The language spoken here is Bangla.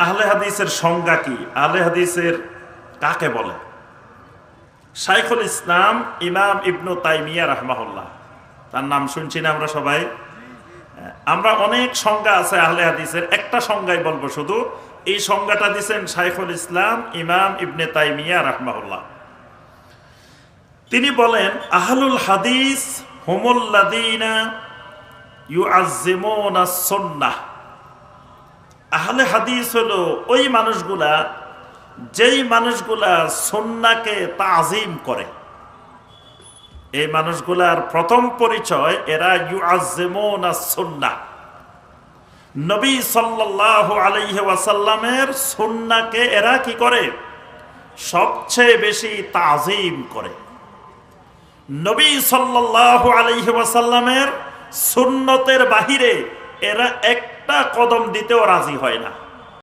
আহলে হাদিসের সংজ্ঞা কি, আহলে হাদিসের কাকে বলে? শাইখুল ইসলাম ইমাম ইবনু তাইমিয়া রাহমাহুল্লাহ, তার নাম শুনছি না আমরা সবাই? আমরা অনেক সংজ্ঞা আছে আহলে হাদিসের, একটা সংজ্ঞাই বলবো শুধু। এই সংজ্ঞাটা দিয়েছেন শাইখুল ইসলাম ইমাম ইবনে তাইমিয়া রাহমাহুল্লাহ। তিনি বলেন, আহলুল হাদিস হুমুল্লাযীনা ইউআজ্জিমুনা সুন্নাহ। আহলে হাদিস হলো ওই মানুষগুলা যেই মানুষগুলা সুন্নাহকে তাজিম করে। এই মানুষগুলার প্রথম পরিচয়, এরা ইউআজ্জিমুনা সুন্নাহ, নবী সাল্লাল্লাহু আলাইহি ওয়াসাল্লামের সুন্নাহকে এরা কি করে? সবচেয়ে বেশি তাজিম করে। নবী সাল্লাল্লাহু আলাইহি ওয়াসাল্লামের সুন্নতের বাহিরে এরা একটা কদম দিতেও রাজি হয় না।